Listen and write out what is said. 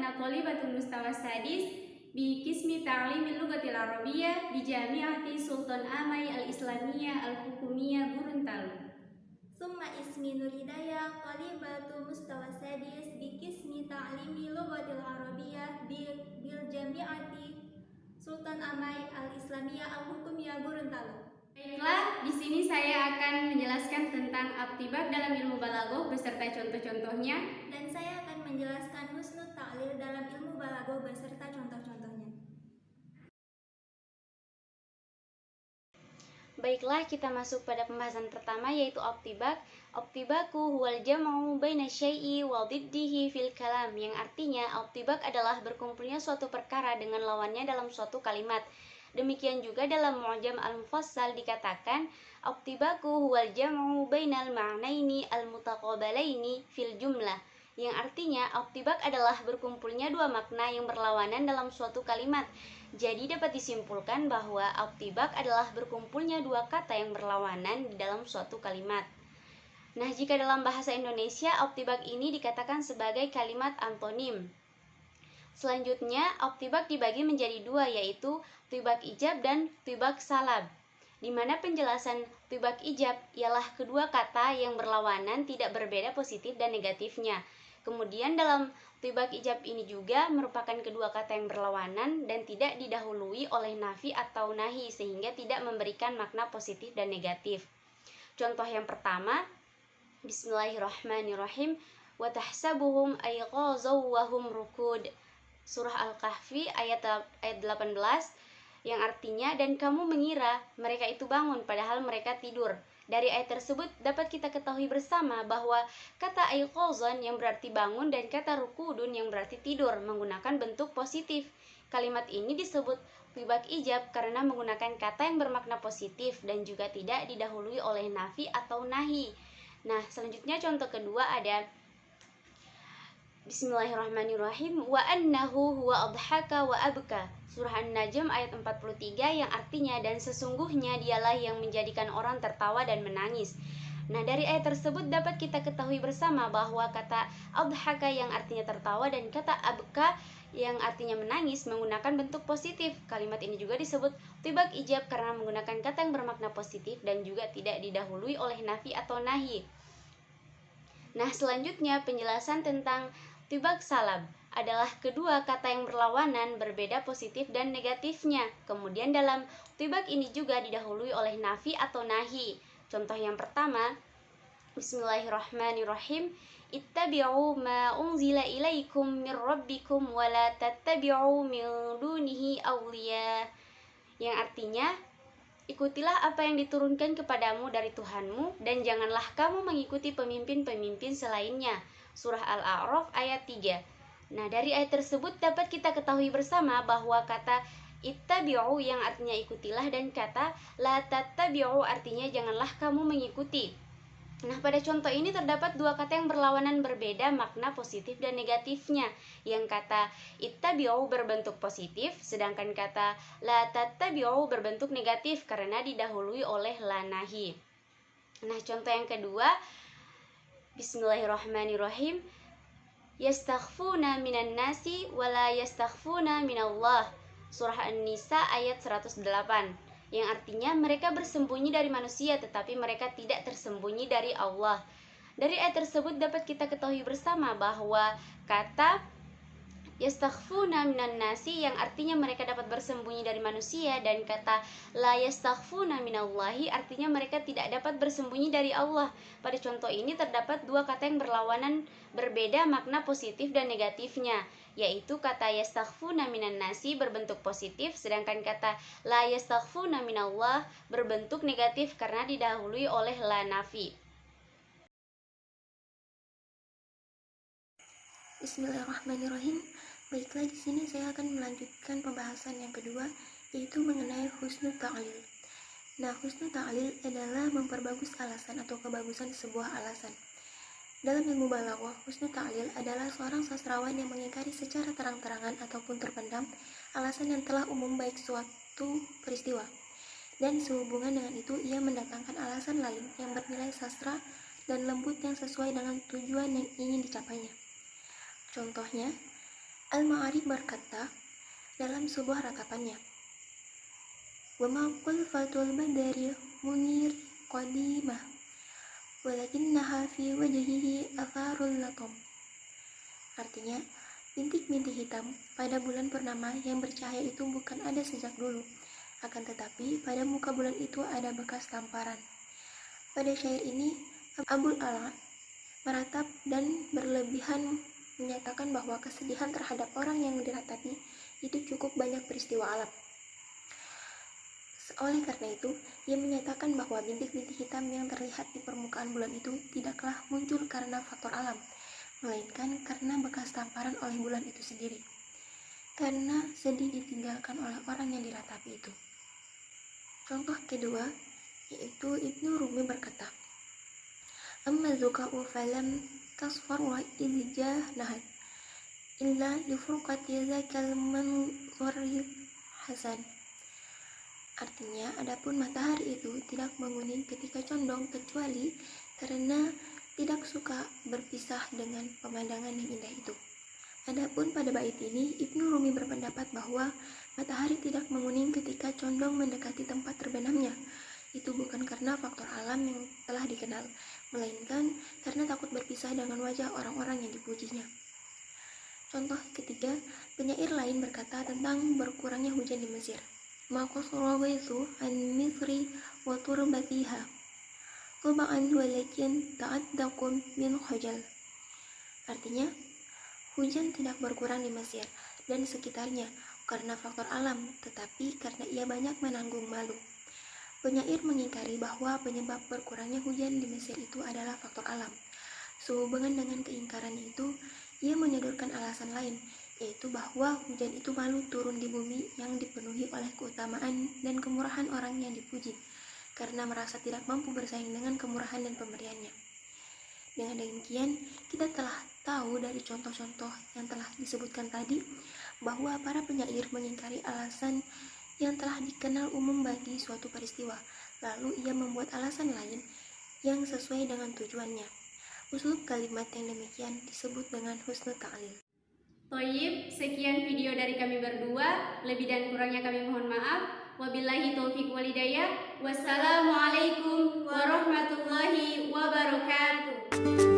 ana thalibatun mustawa sadis bi qismi ta'limil lughatil arabiyyah bi Jami'ati Sultan Amai Al-Islamiyah Al-Hukumiyah Gorontalo. Summa ismi Nur Hidayah, talibatu mustawa sadis bi qismi ta'limi lughatil arabiyyah bil Jami'ati Sultan Amai Al-Islamiyah Al-Hukumiyah Gorontalo. Baiklah, di sini saya akan menjelaskan tentang Aptibak dalam ilmu balaghah beserta contoh-contohnya. Dan saya akan menjelaskan husnul ta'lil dalam ilmu balaghah beserta contoh-contohnya. Baiklah, kita masuk pada pembahasan pertama, yaitu Aptibak. Aptibaku huwal jam'u baina syai'i wa diddihi fil kalam, yang artinya Aptibak adalah berkumpulnya suatu perkara dengan lawannya dalam suatu kalimat. Demikian juga dalam Mu'jam Al-Mufassal dikatakan Aptibaku huwal jam'u bainal ma'naini al-mutaqabalaini fil jumlah, yang artinya Aptibak adalah berkumpulnya dua makna yang berlawanan dalam suatu kalimat. Jadi dapat disimpulkan bahwa Aptibak adalah berkumpulnya dua kata yang berlawanan di dalam suatu kalimat. Nah, jika dalam bahasa Indonesia Aptibak ini dikatakan sebagai kalimat antonim. Selanjutnya, Aptibak dibagi menjadi dua, yaitu Aptibak ijab dan Aptibak salab. Di mana penjelasan Aptibak ijab ialah kedua kata yang berlawanan tidak berbeda positif dan negatifnya. Kemudian dalam Aptibak ijab ini juga merupakan kedua kata yang berlawanan dan tidak didahului oleh nafi atau nahi sehingga tidak memberikan makna positif dan negatif. Contoh yang pertama, Bismillahirrahmanirrahim, wa tahsabuhum ayqazaw wa hum rukud. Surah Al-Kahfi ayat 18, yang artinya dan kamu mengira mereka itu bangun padahal mereka tidur. Dari ayat tersebut dapat kita ketahui bersama bahwa kata ayqazan yang berarti bangun dan kata rukudun yang berarti tidur menggunakan bentuk positif. Kalimat ini disebut Aptibak ijab karena menggunakan kata yang bermakna positif dan juga tidak didahului oleh nafi atau nahi. Nah, selanjutnya contoh kedua ada Bismillahirrahmanirrahim, wa annahu huwa adhaka wa abka. Surah An-Najm ayat 43, yang artinya dan sesungguhnya dialah yang menjadikan orang tertawa dan menangis. Nah, dari ayat tersebut dapat kita ketahui bersama bahwa kata adhaka yang artinya tertawa dan kata abka yang artinya menangis menggunakan bentuk positif. Kalimat ini juga disebut Aptibak ijab karena menggunakan kata yang bermakna positif dan juga tidak didahului oleh nafi atau nahi. Nah, selanjutnya penjelasan tentang Aptibak salab adalah kedua kata yang berlawanan berbeda positif dan negatifnya. Kemudian dalam Aptibak ini juga didahului oleh nafi atau nahi. Contoh yang pertama, Bismillahirrahmanirrahim, ittabi'u ma unzila ilaikum mir rabbikum wa la tattabi'u min dunihi awliya, yang artinya ikutilah apa yang diturunkan kepadamu dari Tuhanmu dan janganlah kamu mengikuti pemimpin-pemimpin selainnya. Surah Al-A'raf ayat 3. Nah, dari ayat tersebut dapat kita ketahui bersama bahwa kata ittabi'u yang artinya ikutilah dan kata la tattabi'u artinya janganlah kamu mengikuti. Nah, pada contoh ini terdapat dua kata yang berlawanan berbeda makna positif dan negatifnya. Yang kata ittabi'u berbentuk positif, sedangkan kata la tattabi'u berbentuk negatif karena didahului oleh la nahi. Nah, contoh yang kedua, Bismillahirrahmanirrahim, yastakhfuna minan nasi wala yastakhfuna minallah. Surah An-Nisa ayat 108, yang artinya mereka bersembunyi dari manusia tetapi mereka tidak tersembunyi dari Allah. Dari ayat tersebut dapat kita ketahui bersama bahwa kata yastakhfuna minan nasi yang artinya mereka dapat bersembunyi dari manusia dan kata la yastakhfuna minallahi artinya mereka tidak dapat bersembunyi dari Allah. Pada contoh ini terdapat dua kata yang berlawanan berbeda makna positif dan negatifnya, yaitu kata yastakhfuna minan nasi berbentuk positif sedangkan kata la yastakhfuna minallah berbentuk negatif karena didahului oleh la nafi. Bismillahirrahmanirrahim. Baiklah, di sini saya akan melanjutkan pembahasan yang kedua, yaitu mengenai husnul ta'lil. Nah, husnul ta'lil adalah memperbagus alasan atau kebagusan sebuah alasan. Dalam ilmu balaghah, husnul ta'lil adalah seorang sastrawan yang mengingkari secara terang-terangan ataupun terpendam alasan yang telah umum baik suatu peristiwa. Dan sehubungan dengan itu, ia mendatangkan alasan lain yang bernilai sastra dan lembut yang sesuai dengan tujuan yang ingin dicapainya. Contohnya, Al-Ma'arif berkata dalam sebuah ratapannya, "Wa ma qulfatul badari munir qadimah, walakinnaha fi wajhihi atharul latum." Artinya, bintik-bintik hitam pada bulan purnama yang bercahaya itu bukan ada sejak dulu, akan tetapi pada muka bulan itu ada bekas tamparan. Pada syair ini, Abul Ala meratap dan berlebihan menyatakan bahwa kesedihan terhadap orang yang diratapi itu cukup banyak peristiwa alam. Oleh karena itu, ia menyatakan bahwa bintik-bintik hitam yang terlihat di permukaan bulan itu tidaklah muncul karena faktor alam, melainkan karena bekas tamparan oleh bulan itu sendiri, karena sedih ditinggalkan oleh orang yang diratapi itu. Contoh kedua, yaitu Ibnu Rumi berkata, "Amma dzuka'u falam tasfar wa idjah nahat illa li furqati zakal manzuril hasan." Artinya, adapun matahari itu tidak menguning ketika condong kecuali karena tidak suka berpisah dengan pemandangan yang indah itu. Adapun pada bait ini, Ibnu Rumi berpendapat bahwa matahari tidak menguning ketika condong mendekati tempat terbenamnya. Itu bukan karena faktor alam yang telah dikenal, melainkan karena takut berpisah dengan wajah orang-orang yang dipujinya. Contoh ketiga, penyair lain berkata tentang berkurangnya hujan di Mesir. Maqasrawaitu an Misri wa turbatiha tuba'an walakin ta'addakum min khajal. Artinya, hujan tidak berkurang di Mesir dan sekitarnya karena faktor alam, tetapi karena ia banyak menanggung malu. Penyair mengingkari bahwa penyebab berkurangnya hujan di Mesir itu adalah faktor alam. Sehubungan dengan keingkaran itu, ia menyodorkan alasan lain, yaitu bahwa hujan itu malu turun di bumi yang dipenuhi oleh keutamaan dan kemurahan orang yang dipuji, karena merasa tidak mampu bersaing dengan kemurahan dan pemberiannya. Dengan demikian, kita telah tahu dari contoh-contoh yang telah disebutkan tadi, bahwa para penyair mengingkari alasan yang telah dikenal umum bagi suatu peristiwa, lalu ia membuat alasan lain yang sesuai dengan tujuannya. Uslub kalimat yang demikian disebut dengan husnul ta'lil. Toyib, sekian video dari kami berdua. Lebih dan kurangnya kami mohon maaf. Wabillahi taufiq walhidayah. Wassalamualaikum warahmatullahi wabarakatuh.